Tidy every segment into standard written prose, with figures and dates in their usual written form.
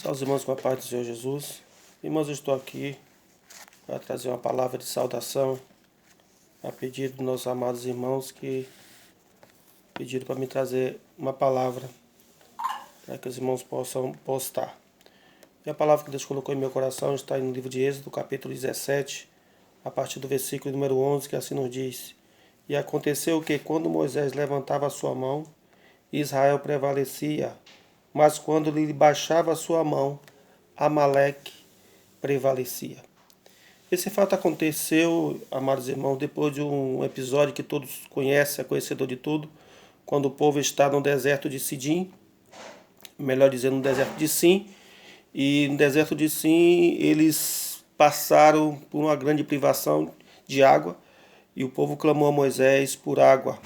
Salve, irmãos, com a paz do Senhor Jesus. Irmãos, eu estou aqui para trazer uma palavra de saudação a pedido dos nossos amados irmãos que pediram para me trazer uma palavra para que os irmãos possam postar. E a palavra que Deus colocou em meu coração está no livro de Êxodo, capítulo 17, a partir do versículo número 11, que assim nos diz: E aconteceu que, quando Moisés levantava a sua mão, Israel prevalecia, mas quando ele baixava a sua mão, Amaleque prevalecia. Esse fato aconteceu, amados irmãos, depois de um episódio que todos conhecem, é conhecedor de tudo, quando o povo está no deserto de Sidim, melhor dizendo, no deserto de Sim, e no deserto de Sim eles passaram por uma grande privação de água, e o povo clamou a Moisés por água.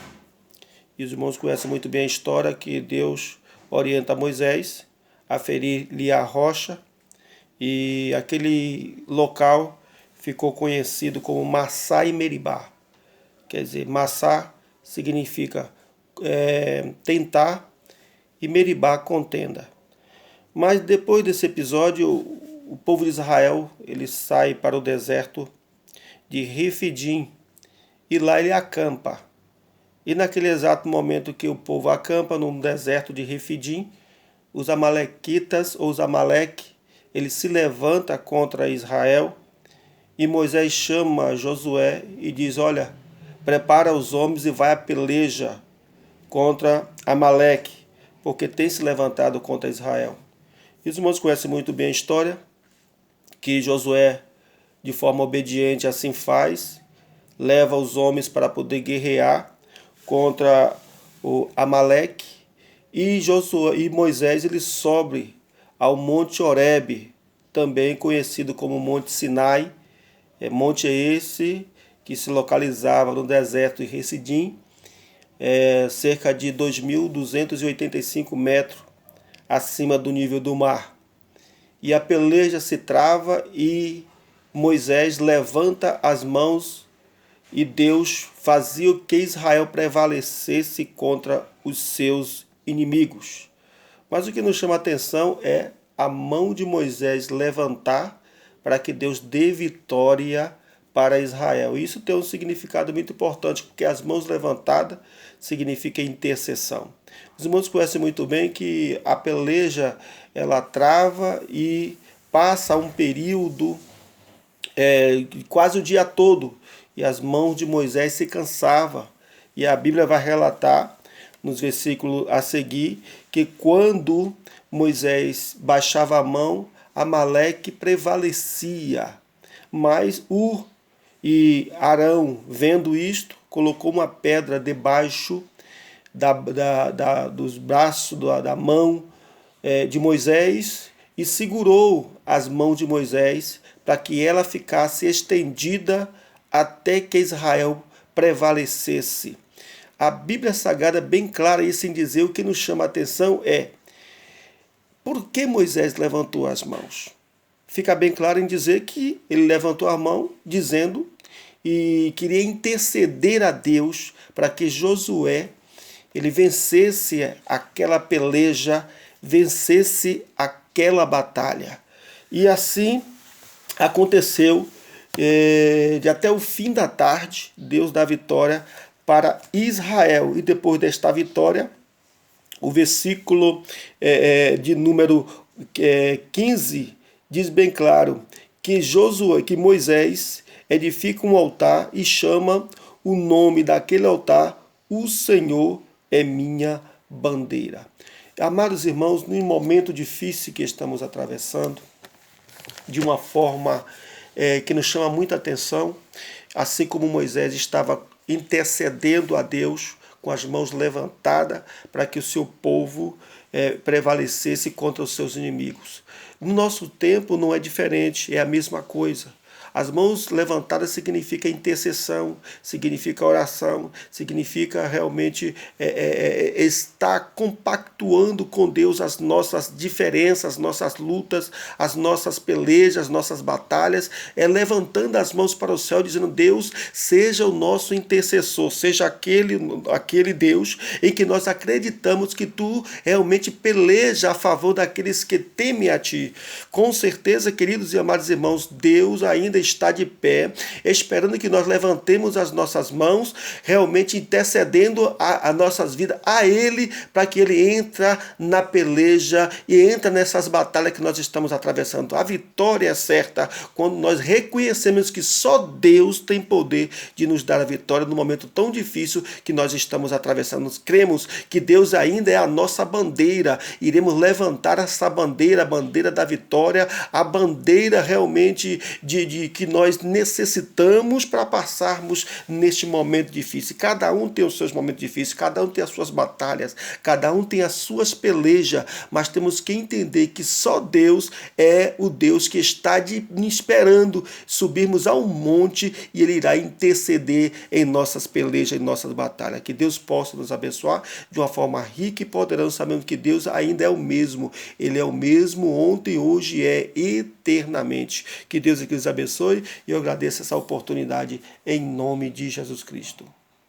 E os irmãos conhecem muito bem a história que Deus orienta Moisés a ferir-lhe a rocha, e aquele local ficou conhecido como Massá e Meribá. Quer dizer, Massá significa tentar e Meribá contenda. Mas depois desse episódio, o povo de Israel ele sai para o deserto de Refidim e lá ele acampa. E naquele exato momento que o povo acampa no deserto de Refidim, os amalequitas ou os Amaleque ele se levanta contra Israel e Moisés chama Josué e diz: olha, prepara os homens e vai à peleja contra Amaleque, porque tem se levantado contra Israel. E os irmãos conhecem muito bem a história, que Josué, de forma obediente, assim faz, leva os homens para poder guerrear contra o Amaleque, e Moisés ele sobe ao Monte Horebe, também conhecido como Monte Sinai. Monte esse que se localizava no deserto de Refidim, cerca de 2.285 metros acima do nível do mar. E a peleja se trava e Moisés levanta as mãos e Deus fazia que Israel prevalecesse contra os seus inimigos. Mas o que nos chama a atenção é a mão de Moisés levantar para que Deus dê vitória para Israel. Isso tem um significado muito importante, porque as mãos levantadas significa intercessão. Os irmãos conhecem muito bem que a peleja ela trava e passa um período quase o dia todo, e as mãos de Moisés se cansavam. E a Bíblia vai relatar nos versículos a seguir que quando Moisés baixava a mão, Amaleque prevalecia. Mas e Arão, vendo isto, colocou uma pedra debaixo dos braços, da mão de Moisés, e segurou as mãos de Moisés para que ela ficasse estendida até que Israel prevalecesse. A Bíblia Sagrada é bem clara isso em dizer, o que nos chama a atenção é por que Moisés levantou as mãos. Fica bem claro em dizer que ele levantou a mão dizendo e queria interceder a Deus para que Josué ele vencesse aquela peleja, vencesse aquela batalha. E assim aconteceu, de até o fim da tarde, Deus dá vitória para Israel. E depois desta vitória, o versículo de número 15 diz bem claro que Moisés edifica um altar e chama o nome daquele altar: O Senhor é minha bandeira. Amados irmãos, num momento difícil que estamos atravessando, de uma forma que nos chama muita atenção, assim como Moisés estava intercedendo a Deus com as mãos levantadas para que o seu povo prevalecesse contra os seus inimigos. No nosso tempo não é diferente, é a mesma coisa. As mãos levantadas significa intercessão, significa oração, significa realmente estar compactuando com Deus as nossas diferenças, as nossas lutas, as nossas pelejas, as nossas batalhas, levantando as mãos para o céu, dizendo: Deus, seja o nosso intercessor, seja aquele Deus em que nós acreditamos que tu realmente peleja a favor daqueles que temem a ti. Com certeza, queridos e amados irmãos, Deus ainda está de pé, esperando que nós levantemos as nossas mãos, realmente intercedendo as nossas vidas a Ele, para que Ele entre na peleja e entre nessas batalhas que nós estamos atravessando. A vitória é certa quando nós reconhecemos que só Deus tem poder de nos dar a vitória no momento tão difícil que nós estamos atravessando. Cremos que Deus ainda é a nossa bandeira. Iremos levantar essa bandeira, a bandeira da vitória, a bandeira realmente de que nós necessitamos para passarmos neste momento difícil. Cada um tem os seus momentos difíceis, cada um tem as suas batalhas, cada um tem as suas pelejas, mas temos que entender que só Deus é o Deus que está esperando subirmos ao monte e Ele irá interceder em nossas pelejas, em nossas batalhas. Que Deus possa nos abençoar de uma forma rica e poderosa, sabendo que Deus ainda é o mesmo. Ele é o mesmo ontem, hoje e eternamente. Que Deus nos abençoe e eu agradeço essa oportunidade em nome de Jesus Cristo.